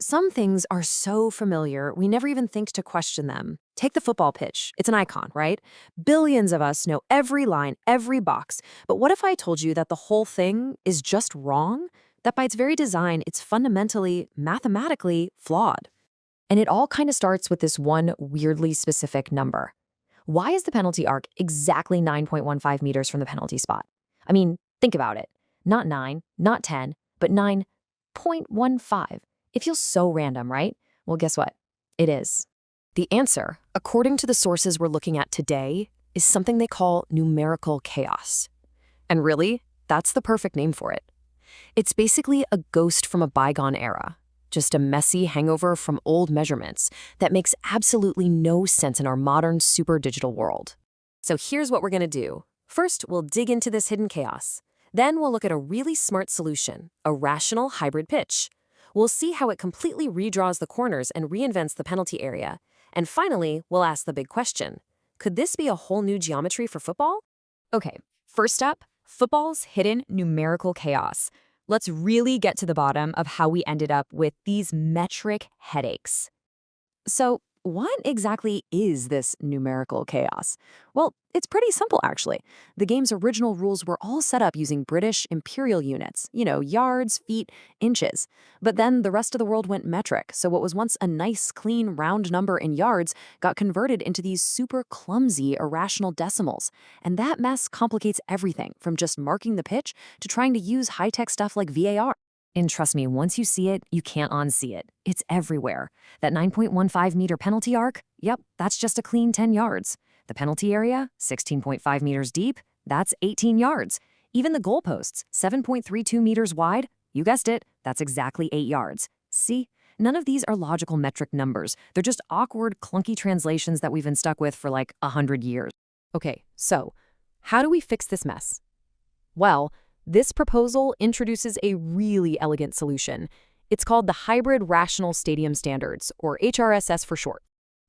Some things are so familiar, we never even think to question them. Take the football pitch. It's an icon, right? Billions of us know every line, every box. But what if I told you that the whole thing is just wrong? That by its very design, it's fundamentally, mathematically flawed. And it all kind of starts with this one weirdly specific number. Why is the penalty arc exactly 9.15 meters from the penalty spot? I mean, think about it. Not 9, not 10, but 9.15. It feels so random, right? Well, guess what? It is. The answer, according to the sources we're looking at today, is something they call numerical chaos. And really, that's the perfect name for it. It's basically a ghost from a bygone era, just a messy hangover from old measurements that makes absolutely no sense in our modern super digital world. So here's what we're going to do. First, we'll dig into this hidden chaos. Then we'll look at a really smart solution, a rational hybrid pitch. We'll see how it completely redraws the corners and reinvents the penalty area. And finally, we'll ask the big question. Could this be a whole new geometry for football? Okay, first up, football's hidden numerical chaos. Let's really get to the bottom of how we ended up with these metric headaches. So, what exactly is this numerical chaos? Well, it's pretty simple, actually. The game's original rules were all set up using British imperial units, yards, feet, inches. But then the rest of the world went metric, so what was once a nice, clean, round number in yards got converted into these super clumsy, irrational decimals. And that mess complicates everything, from just marking the pitch to trying to use high-tech stuff like VAR. And trust me, once you see it, you can't unsee it. It's everywhere. That 9.15-meter penalty arc, yep, that's just a clean 10 yards. The penalty area, 16.5 meters deep, that's 18 yards. Even the goalposts, 7.32 meters wide, you guessed it, that's exactly 8 yards. See? None of these are logical metric numbers. They're just awkward, clunky translations that we've been stuck with for like 100 years. Okay, so how do we fix this mess? Well, this proposal introduces a really elegant solution. It's called the Hybrid Rational Stadium Standards, or HRSS for short.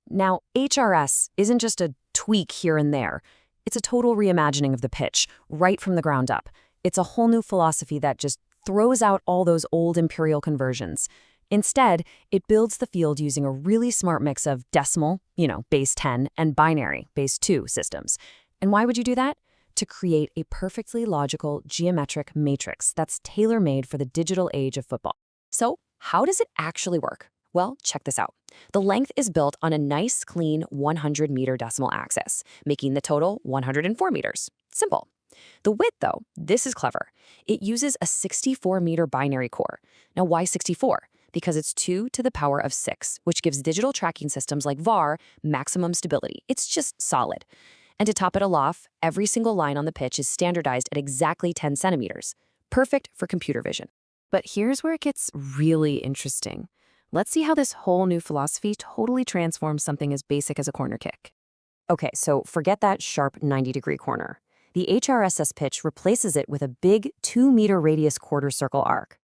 Now, HRS isn't just a tweak here and there. It's a total reimagining of the pitch, right from the ground up. It's a whole new philosophy that just throws out all those old imperial conversions. Instead, it builds the field using a really smart mix of decimal, base 10, and binary, base 2 systems. And why would you do that? To create a perfectly logical geometric matrix that's tailor-made for the digital age of football. So, how does it actually work? Well, check this out. The length is built on a nice, clean 100-meter decimal axis, making the total 104 meters. Simple. The width, though, this is clever. It uses a 64-meter binary core. Now, why 64? Because it's 2 to the power of 6, which gives digital tracking systems like VAR maximum stability. It's just solid. And to top it all off, every single line on the pitch is standardized at exactly 10 centimeters. Perfect for computer vision. But here's where it gets really interesting. Let's see how this whole new philosophy totally transforms something as basic as a corner kick. Okay, so forget that sharp 90-degree corner. The HRSS pitch replaces it with a big 2-meter radius quarter circle arc.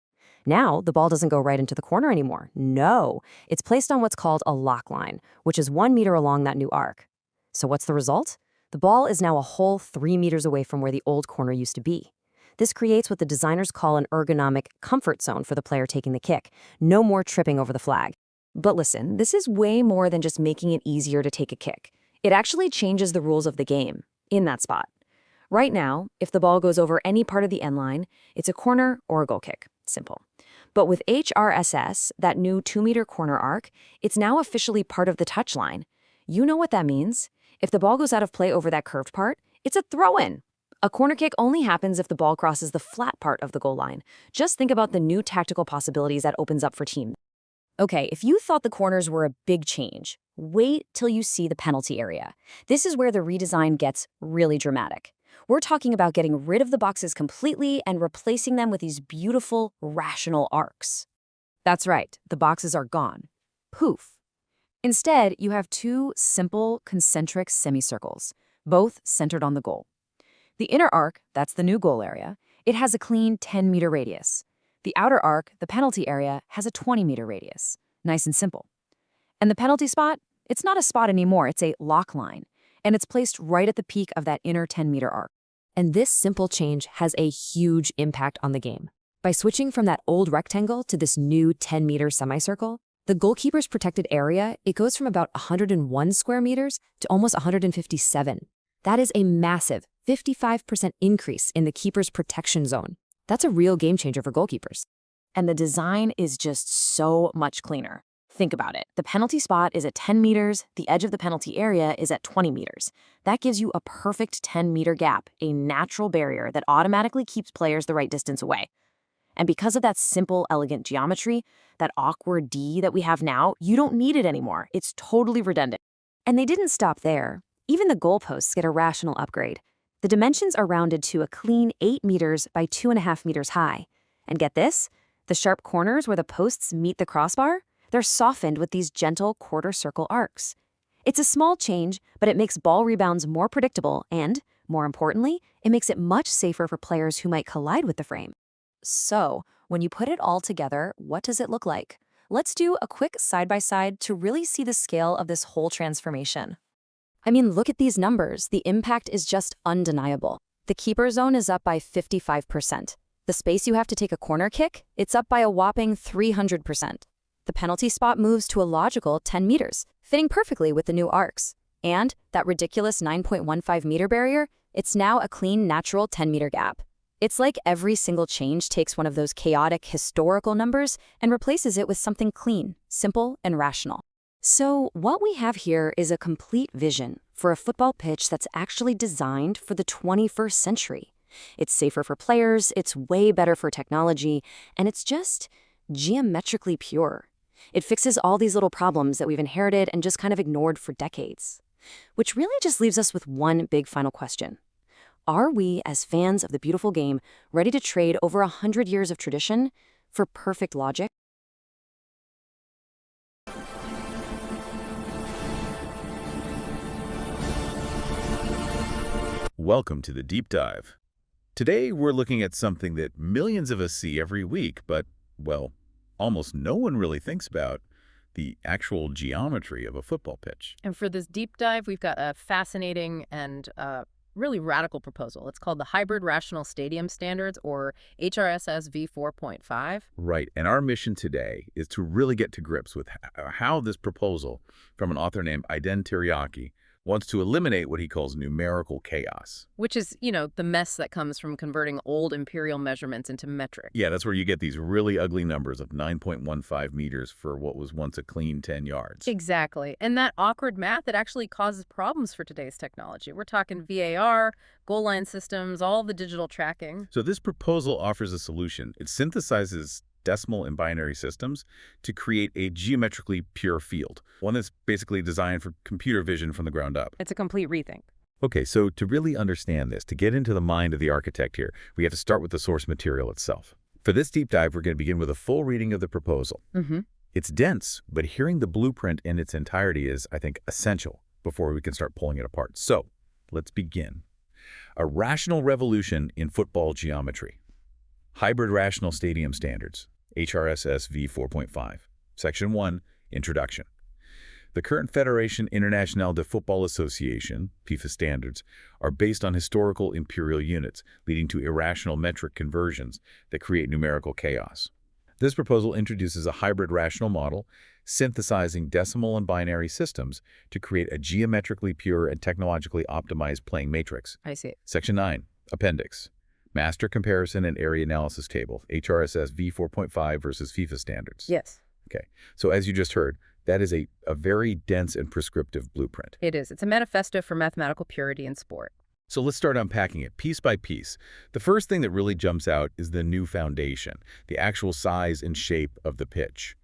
Now, the ball doesn't go right into the corner anymore. No, it's placed on what's called a lock line, which is 1 meter along that new arc. So what's the result? The ball is now a whole 3 meters away from where the old corner used to be. This creates what the designers call an ergonomic comfort zone for the player taking the kick. No more tripping over the flag. But listen, this is way more than just making it easier to take a kick. It actually changes the rules of the game in that spot. Right now, if the ball goes over any part of the end line, it's a corner or a goal kick. Simple. But with HRSS, that new 2-meter corner arc, it's now officially part of the touch line. You know what that means? If the ball goes out of play over that curved part, it's a throw-in. A corner kick only happens if the ball crosses the flat part of the goal line. Just think about the new tactical possibilities that opens up for teams. Okay, if you thought the corners were a big change, wait till you see the penalty area. This is where the redesign gets really dramatic. We're talking about getting rid of the boxes completely and replacing them with these beautiful, rational arcs. That's right, the boxes are gone. Poof. Instead, you have 2 simple, concentric semicircles, both centered on the goal. The inner arc, that's the new goal area, it has a clean 10-meter radius. The outer arc, the penalty area, has a 20-meter radius. Nice and simple. And the penalty spot? It's not a spot anymore, it's a lock line. And it's placed right at the peak of that inner 10-meter arc. And this simple change has a huge impact on the game. By switching from that old rectangle to this new 10-meter semicircle, the goalkeeper's protected area, it goes from about 101 square meters to almost 157. That is a massive 55% increase in the keeper's protection zone. That's a real game changer for goalkeepers. And the design is just so much cleaner. Think about it. The penalty spot is at 10 meters, the edge of the penalty area is at 20 meters. That gives you a perfect 10-meter gap, a natural barrier that automatically keeps players the right distance away. And because of that simple, elegant geometry, that awkward D that we have now, you don't need it anymore. It's totally redundant. And they didn't stop there. Even the goalposts get a rational upgrade. The dimensions are rounded to a clean 8 meters by 2.5 meters high. And get this, the sharp corners where the posts meet the crossbar, they're softened with these gentle quarter-circle arcs. It's a small change, but it makes ball rebounds more predictable and, more importantly, it makes it much safer for players who might collide with the frame. So, when you put it all together, what does it look like? Let's do a quick side-by-side to really see the scale of this whole transformation. I mean, look at these numbers. The impact is just undeniable. The keeper zone is up by 55%. The space you have to take a corner kick, it's up by a whopping 300%. The penalty spot moves to a logical 10 meters, fitting perfectly with the new arcs. And that ridiculous 9.15 meter barrier, it's now a clean, natural 10-meter gap. It's like every single change takes one of those chaotic, historical numbers and replaces it with something clean, simple, and rational. So what we have here is a complete vision for a football pitch that's actually designed for the 21st century. It's safer for players, it's way better for technology, and it's just geometrically pure. It fixes all these little problems that we've inherited and just kind of ignored for decades. Which really just leaves us with one big final question. Are we, as fans of the beautiful game, ready to trade over 100 years of tradition for perfect logic? Welcome to the Deep Dive. Today we're looking at something that millions of us see every week, but, well, almost no one really thinks about: the actual geometry of a football pitch. And for this deep dive, we've got a fascinating and really radical proposal. It's called the Hybrid Rational Stadium Standards, or HRSS v4.5. Right, and our mission today is to really get to grips with how this proposal from an author named Aydın Tiryaki wants to eliminate what he calls numerical chaos. Which is, the mess that comes from converting old imperial measurements into metric. Yeah, that's where you get these really ugly numbers of 9.15 meters for what was once a clean 10 yards. Exactly. And that awkward math that actually causes problems for today's technology. We're talking VAR, goal line systems, all the digital tracking. So this proposal offers a solution. It synthesizes decimal and binary systems to create a geometrically pure field, one that's basically designed for computer vision from the ground up. It's a complete rethink. Okay, so to really understand this, to get into the mind of the architect here, we have to start with the source material itself. For this deep dive, we're going to begin with a full reading of the proposal. It's dense, but hearing the blueprint in its entirety is, I think, essential before we can start pulling it apart. So, let's begin. A rational revolution in football geometry. Hybrid Rational Stadium Standards, HRSS v4.5. Section 1, Introduction. The current Fédération Internationale de Football Association, FIFA standards, are based on historical imperial units, leading to irrational metric conversions that create numerical chaos. This proposal introduces a hybrid rational model, synthesizing decimal and binary systems to create a geometrically pure and technologically optimized playing matrix. I see. Section 9, Appendix. Master Comparison and Area Analysis Table, HRSS v4.5 versus FIFA standards. Yes. Okay, so as you just heard, that is a very dense and prescriptive blueprint. It is. It's a manifesto for mathematical purity in sport. So let's start unpacking it piece by piece. The first thing that really jumps out is the new foundation, the actual size and shape of the pitch.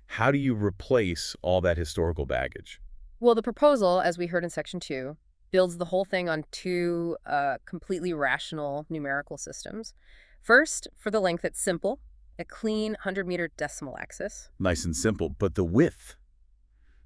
How do you replace all that historical baggage? Well, the proposal, as we heard in Section 2, builds the whole thing on two completely rational numerical systems. First, for the length, it's simple, a clean 100-meter decimal axis. Nice and simple, but the width,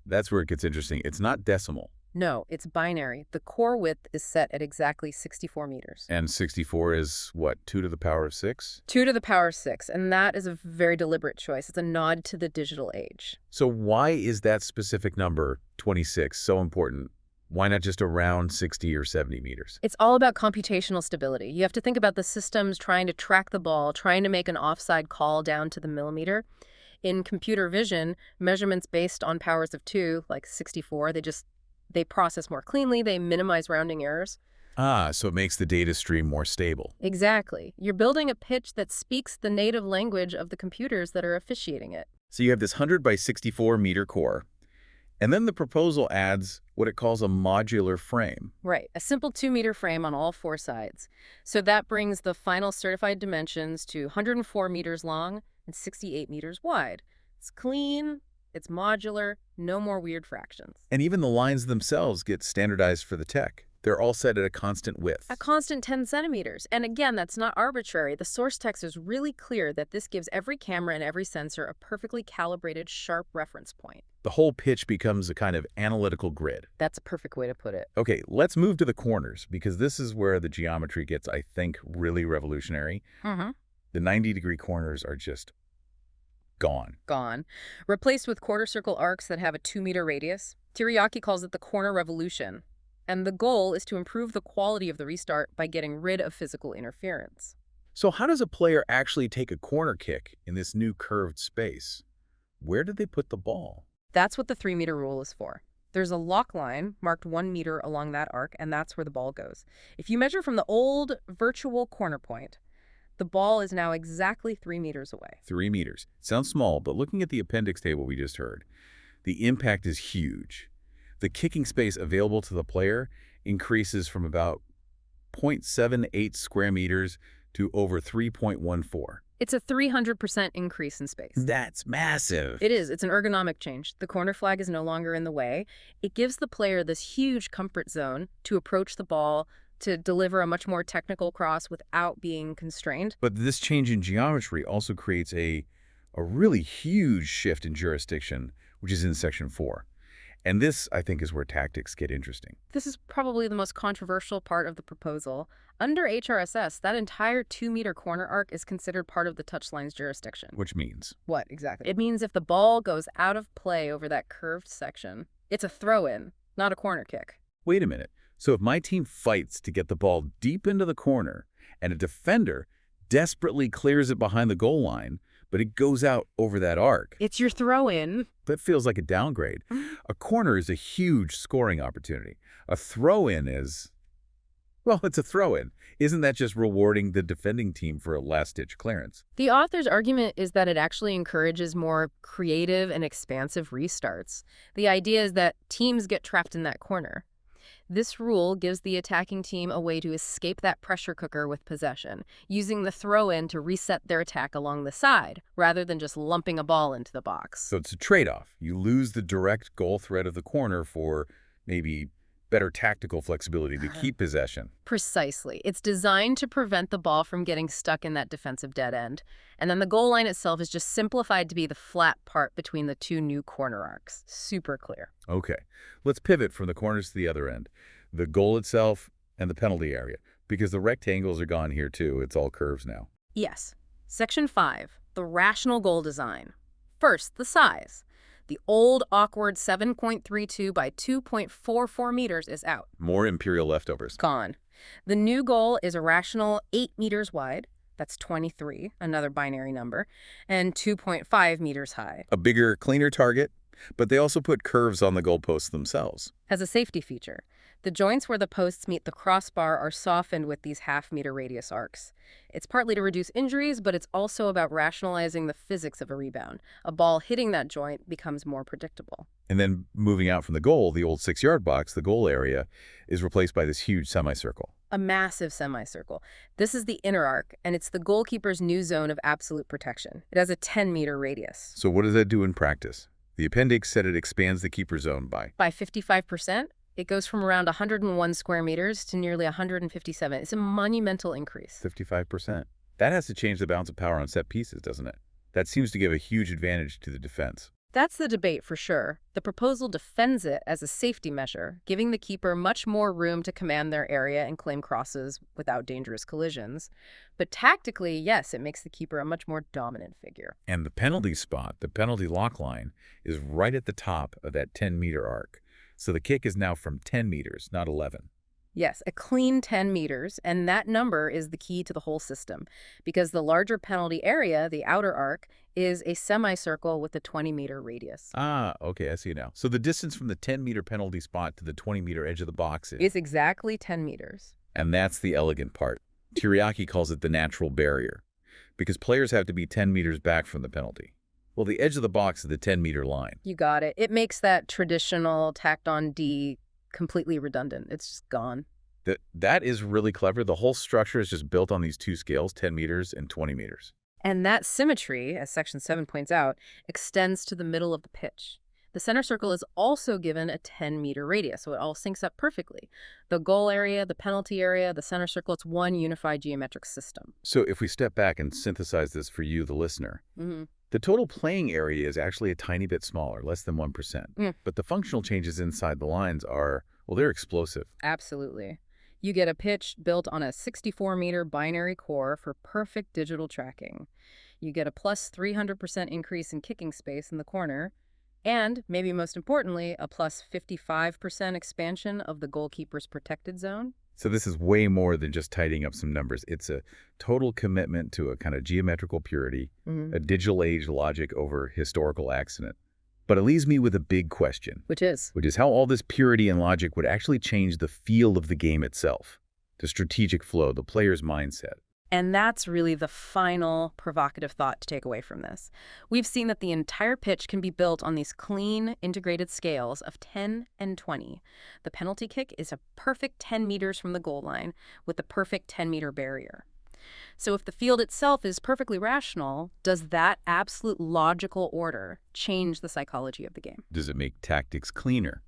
that's where it gets interesting. It's not decimal. No, it's binary. The core width is set at exactly 64 meters. And 64 is, what, 2 to the power of 6? 2 to the power of 6, and that is a very deliberate choice. It's a nod to the digital age. So why is that specific number, 26, so important Why not just around 60 or 70 meters? It's all about computational stability. You have to think about the systems trying to track the ball, trying to make an offside call down to the millimeter. In computer vision, measurements based on powers of 2, like 64, they process more cleanly, they minimize rounding errors. Ah, so it makes the data stream more stable. Exactly. You're building a pitch that speaks the native language of the computers that are officiating it. So you have this 100 by 64 meter core, and then the proposal adds what it calls a modular frame. Right, a simple 2-meter frame on all 4 sides. So that brings the final certified dimensions to 104 meters long and 68 meters wide. It's clean, it's modular, no more weird fractions. And even the lines themselves get standardized for the tech. They're all set at a constant width. A constant 10 centimeters. And again, that's not arbitrary. The source text is really clear that this gives every camera and every sensor a perfectly calibrated, sharp reference point. The whole pitch becomes a kind of analytical grid. That's a perfect way to put it. Okay, let's move to the corners, because this is where the geometry gets, I think, really revolutionary. The 90-degree corners are just gone. Gone. Replaced with quarter circle arcs that have a 2-meter radius. Tiryaki calls it the corner revolution. And the goal is to improve the quality of the restart by getting rid of physical interference. So how does a player actually take a corner kick in this new curved space? Where did they put the ball? That's what the 3-meter rule is for. There's a lock line marked 1 meter along that arc, and that's where the ball goes. If you measure from the old virtual corner point, the ball is now exactly 3 meters away. 3 meters. Sounds small, but looking at the appendix table we just heard, the impact is huge. The kicking space available to the player increases from about 0.78 square meters to over 3.14. It's a 300% increase in space. That's massive. It is. It's an ergonomic change. The corner flag is no longer in the way. It gives the player this huge comfort zone to approach the ball, to deliver a much more technical cross without being constrained. But this change in geometry also creates a really huge shift in jurisdiction, which is in Section 4. And this, I think, is where tactics get interesting. This is probably the most controversial part of the proposal. Under HRSS, that entire 2-meter corner arc is considered part of the touchline's jurisdiction. Which means? What, exactly? It means if the ball goes out of play over that curved section, it's a throw-in, not a corner kick. Wait a minute. So if my team fights to get the ball deep into the corner and a defender desperately clears it behind the goal line, but it goes out over that arc. It's your throw-in. That feels like a downgrade. A corner is a huge scoring opportunity. A throw-in is, well, it's a throw-in. Isn't that just rewarding the defending team for a last-ditch clearance? The author's argument is that it actually encourages more creative and expansive restarts. The idea is that teams get trapped in that corner. This rule gives the attacking team a way to escape that pressure cooker with possession, using the throw-in to reset their attack along the side, rather than just lumping a ball into the box. So it's a trade-off. You lose the direct goal threat of the corner for maybe better tactical flexibility to keep possession. Precisely. It's designed to prevent the ball from getting stuck in that defensive dead end. And then the goal line itself is just simplified to be the flat part between the 2 new corner arcs. Super clear. Okay, let's pivot from the corners to the other end, the goal itself and the penalty area, because the rectangles are gone here too. It's all curves now. Yes. Section 5, the rational goal design. First, the size. The old awkward 7.32 by 2.44 meters is out. More imperial leftovers. Gone. The new goal is a rational 8 meters wide. That's 23, another binary number, and 2.5 meters high. A bigger, cleaner target, but they also put curves on the goalposts themselves. As a safety feature, the joints where the posts meet the crossbar are softened with these half-meter radius arcs. It's partly to reduce injuries, but it's also about rationalizing the physics of a rebound. A ball hitting that joint becomes more predictable. And then moving out from the goal, the old 6-yard box, the goal area, is replaced by this huge semicircle. A massive semicircle. This is the inner arc, and it's the goalkeeper's new zone of absolute protection. It has a 10-meter radius. So what does that do in practice? The appendix said it expands the keeper zone by 55%. It goes from around 101 square meters to nearly 157. It's a monumental increase. 55%. That has to change the balance of power on set pieces, doesn't it? That seems to give a huge advantage to the defense. That's the debate for sure. The proposal defends it as a safety measure, giving the keeper much more room to command their area and claim crosses without dangerous collisions. But tactically, yes, it makes the keeper a much more dominant figure. And the penalty spot, the penalty lock line, is right at the top of that 10-meter arc. So the kick is now from 10 meters, not 11. Yes, a clean 10 meters, and that number is the key to the whole system, because the larger penalty area, the outer arc, is a semicircle with a 20-meter radius. Ah, okay, I see now. So the distance from the 10-meter penalty spot to the 20-meter edge of the box Is exactly 10 meters. And that's the elegant part. Tiryaki calls it the natural barrier, because players have to be 10 meters back from the penalty. Well, the edge of the box is the 10-meter line. You got it. It makes that traditional tacked-on D completely redundant. It's just gone. That is really clever. The whole structure is just built on these two scales, 10 meters and 20 meters. And that symmetry, as Section 7 points out, extends to the middle of the pitch. The center circle is also given a 10-meter radius, so it all syncs up perfectly. The goal area, the penalty area, the center circle, it's one unified geometric system. So if we step back and synthesize this for you, the listener, the total playing area is actually a tiny bit smaller, less than 1%. But the functional changes inside the lines are, well, they're explosive. Absolutely. You get a pitch built on a 64-meter binary core for perfect digital tracking. You get a plus 300% increase in kicking space in the corner, and, maybe most importantly, a plus 55% expansion of the goalkeeper's protected zone. So this is way more than just tidying up some numbers. It's a total commitment to a kind of geometrical purity, a digital age logic over historical accident. But it leaves me with a big question. Which is how all this purity and logic would actually change the feel of the game itself, the strategic flow, the player's mindset. And that's really the final provocative thought to take away from this. We've seen that the entire pitch can be built on these clean, integrated scales of 10 and 20. The penalty kick is a perfect 10 meters from the goal line with the perfect 10-meter barrier. So if the field itself is perfectly rational, does that absolute logical order change the psychology of the game? Does it make tactics cleaner?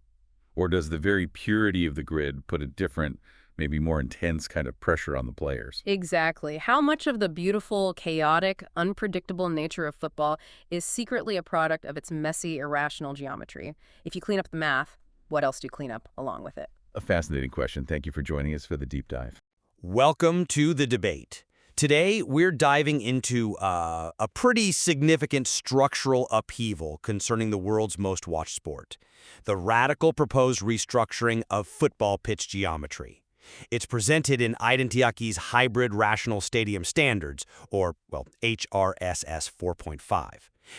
Or does the very purity of the grid put a different, maybe more intense kind of pressure on the players? Exactly. How much of the beautiful, chaotic, unpredictable nature of football is secretly a product of its messy, irrational geometry? If you clean up the math, what else do you clean up along with it? A fascinating question. Thank you for joining us for the deep dive. Welcome to the debate. Today, we're diving into a pretty significant structural upheaval concerning the world's most watched sport, the radical proposed restructuring of football pitch geometry. It's presented in Aydın Tiryaki's Hybrid Rational Stadium Standards, or, well, HRSS 4.5.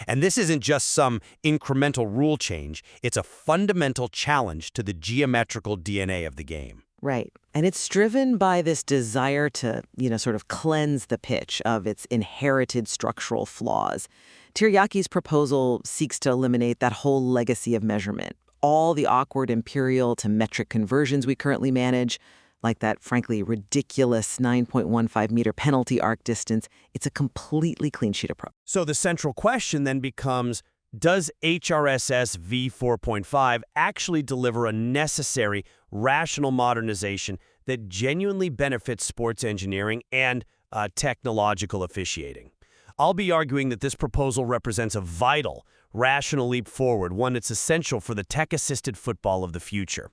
And this isn't just some incremental rule change, it's a fundamental challenge to the geometrical DNA of the game. Right. And it's driven by this desire to, sort of cleanse the pitch of its inherited structural flaws. Tiryaki's proposal seeks to eliminate that whole legacy of measurement, all the awkward imperial to metric conversions we currently manage, like that, frankly, ridiculous 9.15-meter penalty arc distance. It's a completely clean sheet approach. So the central question then becomes, does HRSS v4.5 actually deliver a necessary, rational modernization that genuinely benefits sports engineering and technological officiating? I'll be arguing that this proposal represents a vital, rational leap forward, one that's essential for the tech-assisted football of the future.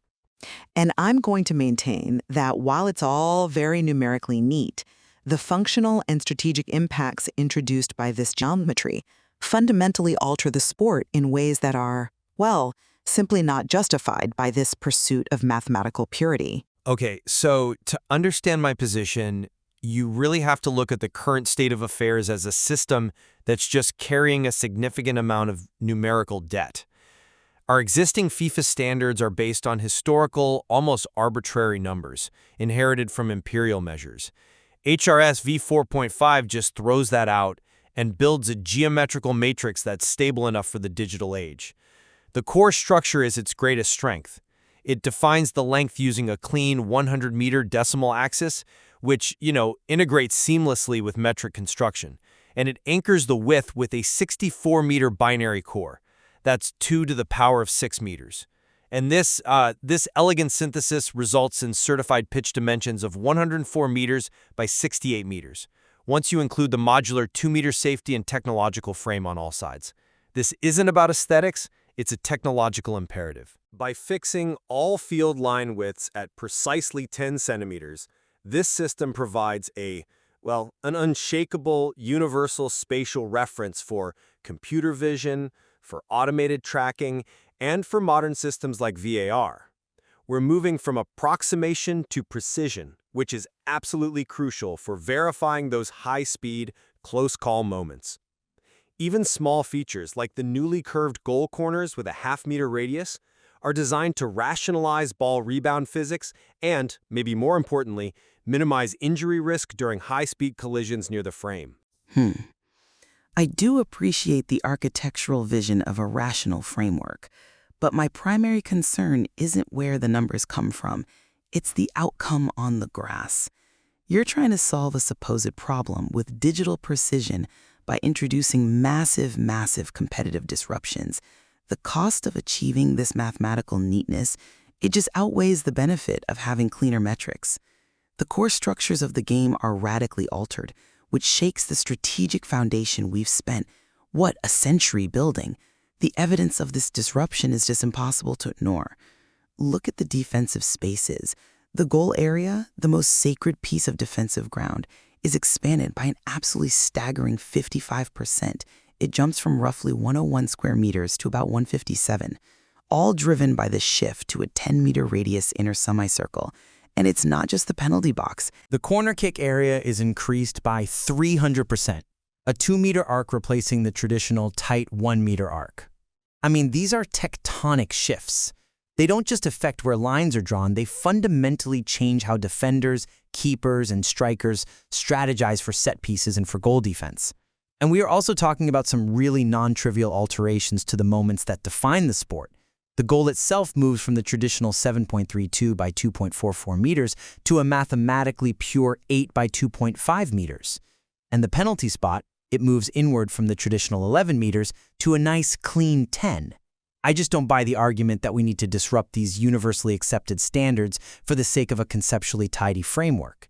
And I'm going to maintain that while it's all very numerically neat, the functional and strategic impacts introduced by this geometry fundamentally alter the sport in ways that are, well, simply not justified by this pursuit of mathematical purity. Okay, so to understand my position, you really have to look at the current state of affairs as a system that's just carrying a significant amount of numerical debt. Our existing FIFA standards are based on historical, almost arbitrary numbers, inherited from imperial measures. HRS v4.5 just throws that out and builds a geometrical matrix that's stable enough for the digital age. The core structure is its greatest strength. It defines the length using a clean 100-meter decimal axis, which, integrates seamlessly with metric construction. And it anchors the width with a 64-meter binary core. That's 2 to the power of 6 meters. And this elegant synthesis results in certified pitch dimensions of 104 meters by 68 meters, once you include the modular 2-meter safety and technological frame on all sides. This isn't about aesthetics, it's a technological imperative. By fixing all field line widths at precisely 10 centimeters, this system provides an unshakable universal spatial reference for computer vision, for automated tracking, and for modern systems like VAR. We're moving from approximation to precision, which is absolutely crucial for verifying those high-speed, close-call moments. Even small features like the newly curved goal corners with a half-meter radius are designed to rationalize ball rebound physics and, maybe more importantly, minimize injury risk during high-speed collisions near the frame. I do appreciate the architectural vision of a rational framework, but my primary concern isn't where the numbers come from. It's the outcome on the grass. You're trying to solve a supposed problem with digital precision by introducing massive competitive disruptions. The cost of achieving this mathematical neatness, it just outweighs the benefit of having cleaner metrics. The core structures of the game are radically altered, which shakes the strategic foundation we've spent, a century building. The evidence of this disruption is just impossible to ignore. Look at the defensive spaces. The goal area, the most sacred piece of defensive ground, is expanded by an absolutely staggering 55%. It jumps from roughly 101 square meters to about 157, all driven by the shift to a 10-meter radius inner semicircle. And it's not just the penalty box. The corner kick area is increased by 300%, a 2-meter arc replacing the traditional tight 1-meter arc. I mean, these are tectonic shifts. They don't just affect where lines are drawn, they fundamentally change how defenders, keepers, and strikers strategize for set pieces and for goal defense. And we are also talking about some really non-trivial alterations to the moments that define the sport. The goal itself moves from the traditional 7.32 by 2.44 meters to a mathematically pure 8 by 2.5 meters. And the penalty spot, it moves inward from the traditional 11 meters to a nice clean 10. I just don't buy the argument that we need to disrupt these universally accepted standards for the sake of a conceptually tidy framework.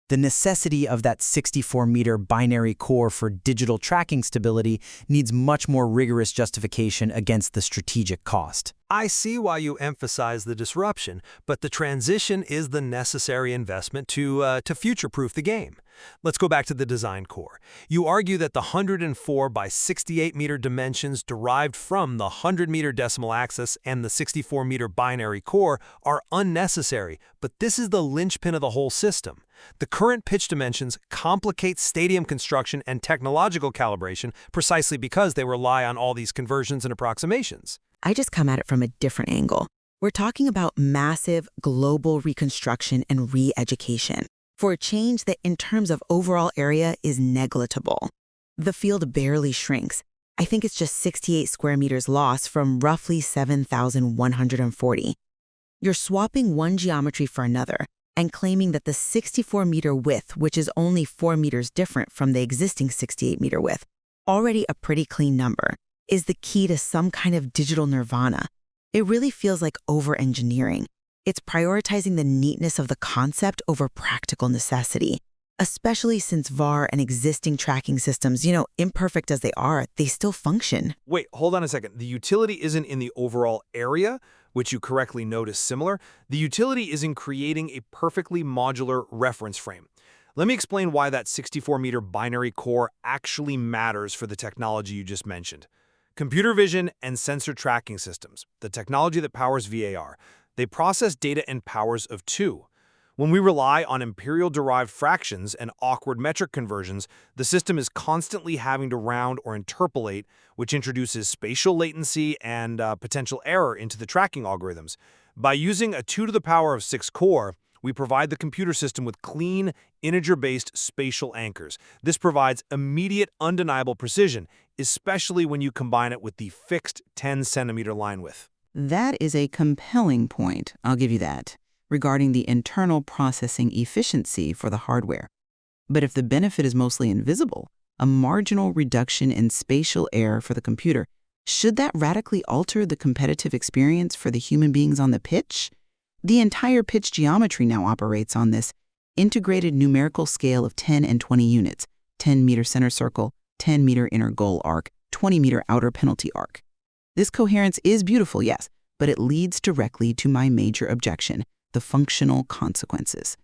The necessity of that 64-meter binary core for digital tracking stability needs much more rigorous justification against the strategic cost. I see why you emphasize the disruption, but the transition is the necessary investment to future-proof the game. Let's go back to the design core. You argue that the 104 by 68-meter dimensions derived from the 100-meter decimal axis and the 64-meter binary core are unnecessary, but this is the linchpin of the whole system. The current pitch dimensions complicate stadium construction and technological calibration precisely because they rely on all these conversions and approximations. I just come at it from a different angle. We're talking about massive global reconstruction and re-education for a change that in terms of overall area is negligible. The field barely shrinks. I think it's just 68 square meters lost from roughly 7,140. You're swapping one geometry for another and claiming that the 64-meter width, which is only 4 meters different from the existing 68-meter width, already a pretty clean number, is the key to some kind of digital nirvana. It really feels like over-engineering. It's prioritizing the neatness of the concept over practical necessity, especially since VAR and existing tracking systems, imperfect as they are, they still function. Wait, hold on a second. The utility isn't in the overall area, which you correctly note is similar. The utility is in creating a perfectly modular reference frame. Let me explain why that 64-meter binary core actually matters for the technology you just mentioned. Computer vision and sensor tracking systems, the technology that powers VAR, they process data in powers of 2. When we rely on imperial-derived fractions and awkward metric conversions, the system is constantly having to round or interpolate, which introduces spatial latency and potential error into the tracking algorithms. By using a 2 to the power of 6 core, we provide the computer system with clean, integer-based spatial anchors. This provides immediate, undeniable precision, especially when you combine it with the fixed 10-centimeter line width. That is a compelling point, I'll give you that, regarding the internal processing efficiency for the hardware. But if the benefit is mostly invisible, a marginal reduction in spatial error for the computer, should that radically alter the competitive experience for the human beings on the pitch? The entire pitch geometry now operates on this integrated numerical scale of 10 and 20 units, 10-meter center circle, 10-meter inner goal arc, 20-meter outer penalty arc. This coherence is beautiful, yes, but it leads directly to my major objection, the functional consequences.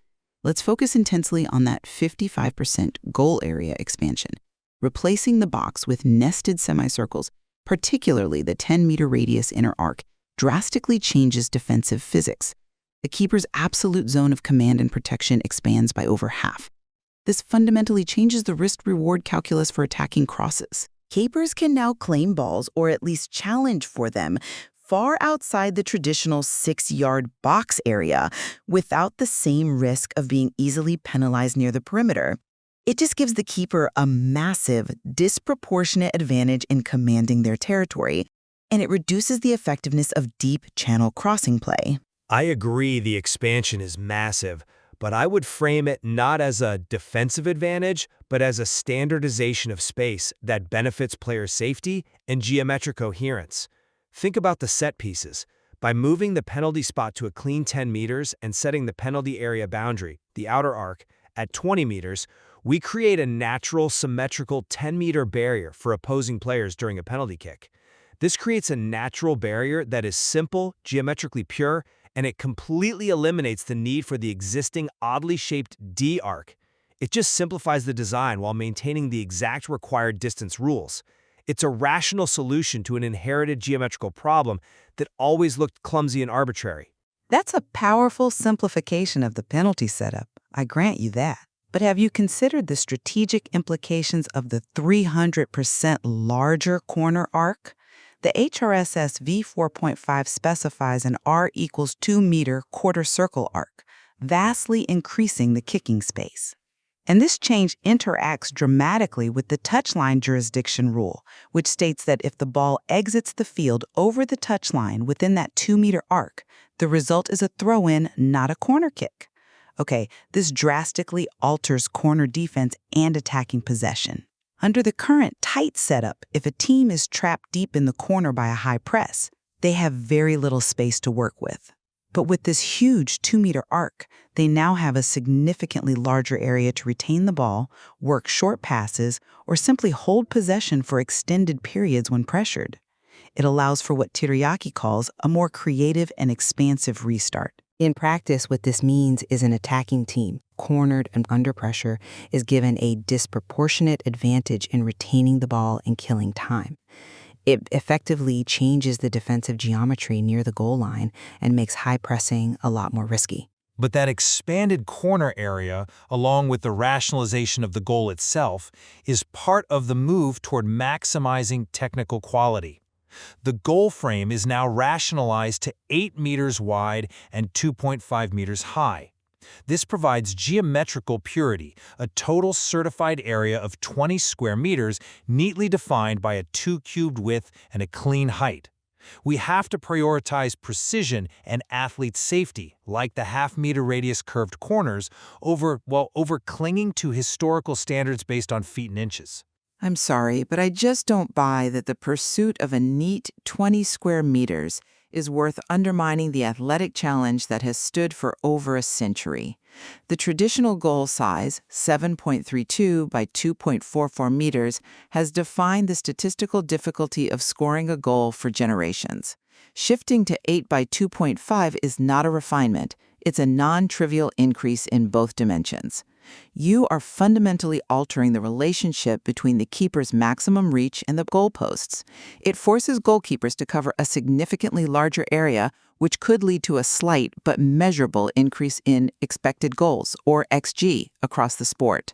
Let's focus intensely on that 55% goal area expansion. Replacing the box with nested semicircles, particularly the 10-meter radius inner arc, drastically changes defensive physics. The keeper's absolute zone of command and protection expands by over half. This fundamentally changes the risk-reward calculus for attacking crosses. Keepers can now claim balls, or at least challenge for them, far outside the traditional 6-yard box area without the same risk of being easily penalized near the perimeter. It just gives the keeper a massive, disproportionate advantage in commanding their territory, and it reduces the effectiveness of deep channel crossing play. I agree the expansion is massive, but I would frame it not as a defensive advantage, but as a standardization of space that benefits player safety and geometric coherence. Think about the set pieces. By moving the penalty spot to a clean 10 meters and setting the penalty area boundary, the outer arc, at 20 meters, we create a natural, symmetrical 10-meter barrier for opposing players during a penalty kick. This creates a natural barrier that is simple, geometrically pure, and it completely eliminates the need for the existing oddly shaped D arc. It just simplifies the design while maintaining the exact required distance rules. It's a rational solution to an inherited geometrical problem that always looked clumsy and arbitrary. That's a powerful simplification of the penalty setup. I grant you that. But have you considered the strategic implications of the 300% larger corner arc? The HRSS v4.5 specifies an R equals 2 meter quarter circle arc, vastly increasing the kicking space. And this change interacts dramatically with the touchline jurisdiction rule, which states that if the ball exits the field over the touchline within that 2-meter arc, the result is a throw-in, not a corner kick. Okay, this drastically alters corner defense and attacking possession. Under the current tight setup, if a team is trapped deep in the corner by a high press, they have very little space to work with. But with this huge 2-meter arc, they now have a significantly larger area to retain the ball, work short passes, or simply hold possession for extended periods when pressured. It allows for what Tiryaki calls a more creative and expansive restart. In practice, what this means is an attacking team, cornered and under pressure, is given a disproportionate advantage in retaining the ball and killing time. It effectively changes the defensive geometry near the goal line and makes high pressing a lot more risky. But that expanded corner area, along with the rationalization of the goal itself, is part of the move toward maximizing technical quality. The goal frame is now rationalized to 8 meters wide and 2.5 meters high. This provides geometrical purity, a total certified area of 20 square meters neatly defined by a 2-cubed width and a clean height. We have to prioritize precision and athlete safety, like the half-meter radius curved corners, over clinging to historical standards based on feet and inches. I'm sorry, but I just don't buy that the pursuit of a neat 20 square meters is worth undermining the athletic challenge that has stood for over a century. The traditional goal size, 7.32 by 2.44 meters, has defined the statistical difficulty of scoring a goal for generations. Shifting to 8 by 2.5 is not a refinement. It's a non-trivial increase in both dimensions. You are fundamentally altering the relationship between the keeper's maximum reach and the goalposts. It forces goalkeepers to cover a significantly larger area, which could lead to a slight but measurable increase in expected goals, or XG, across the sport.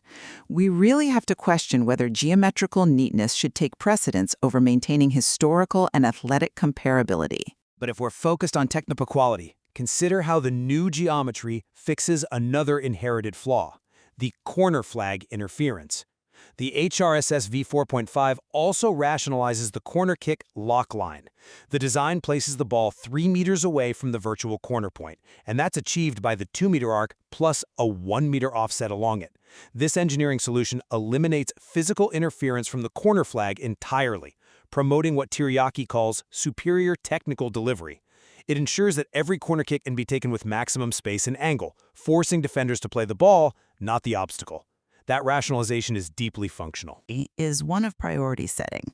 We really have to question whether geometrical neatness should take precedence over maintaining historical and athletic comparability. But if we're focused on technical quality, consider how the new geometry fixes another inherited flaw: the corner flag interference. The HRSS v4.5 also rationalizes the corner kick lock line. The design places the ball 3 meters away from the virtual corner point, and that's achieved by the 2-meter arc plus a 1-meter offset along it. This engineering solution eliminates physical interference from the corner flag entirely, promoting what Tiryaki calls superior technical delivery. It ensures that every corner kick can be taken with maximum space and angle, forcing defenders to play the ball, not the obstacle. That rationalization is deeply functional. Is one of priority setting.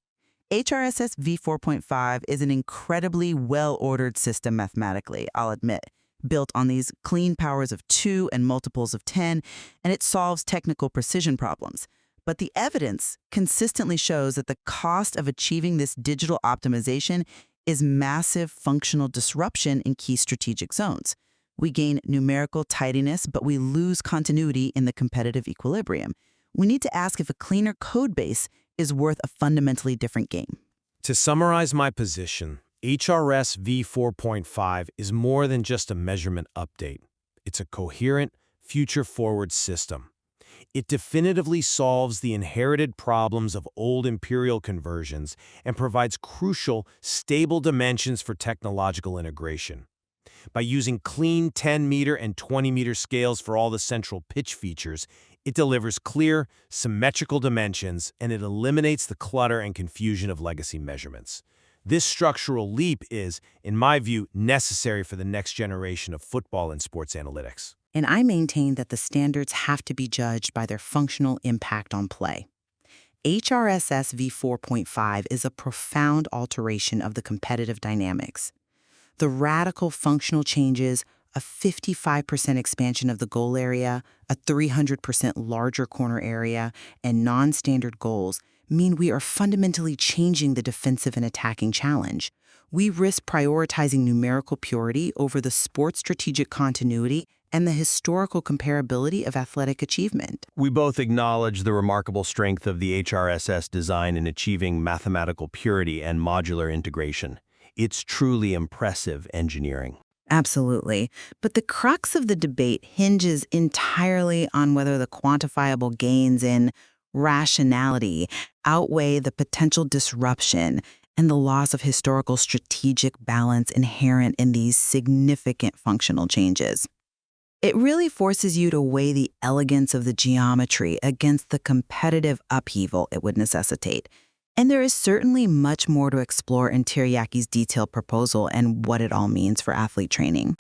HRSS v4.5 is an incredibly well-ordered system mathematically, I'll admit, built on these clean powers of 2 and multiples of 10, and it solves technical precision problems. But the evidence consistently shows that the cost of achieving this digital optimization is massive functional disruption in key strategic zones. We gain numerical tidiness, but we lose continuity in the competitive equilibrium. We need to ask if a cleaner code base is worth a fundamentally different game. To summarize my position, HRSS v4.5 is more than just a measurement update. It's a coherent, future-forward system. It definitively solves the inherited problems of old imperial conversions and provides crucial, stable dimensions for technological integration. By using clean 10-meter and 20-meter scales for all the central pitch features, it delivers clear, symmetrical dimensions, and it eliminates the clutter and confusion of legacy measurements. This structural leap is, in my view, necessary for the next generation of football and sports analytics. And I maintain that the standards have to be judged by their functional impact on play. HRSS v4.5 is a profound alteration of the competitive dynamics. The radical functional changes, a 55% expansion of the goal area, a 300% larger corner area, and non-standard goals mean we are fundamentally changing the defensive and attacking challenge. We risk prioritizing numerical purity over the sport's strategic continuity and the historical comparability of athletic achievement. We both acknowledge the remarkable strength of the HRSS design in achieving mathematical purity and modular integration. It's truly impressive engineering. Absolutely. But the crux of the debate hinges entirely on whether the quantifiable gains in rationality outweigh the potential disruption and the loss of historical strategic balance inherent in these significant functional changes. It really forces you to weigh the elegance of the geometry against the competitive upheaval it would necessitate. And there is certainly much more to explore in Tiryaki's detailed proposal and what it all means for athlete training.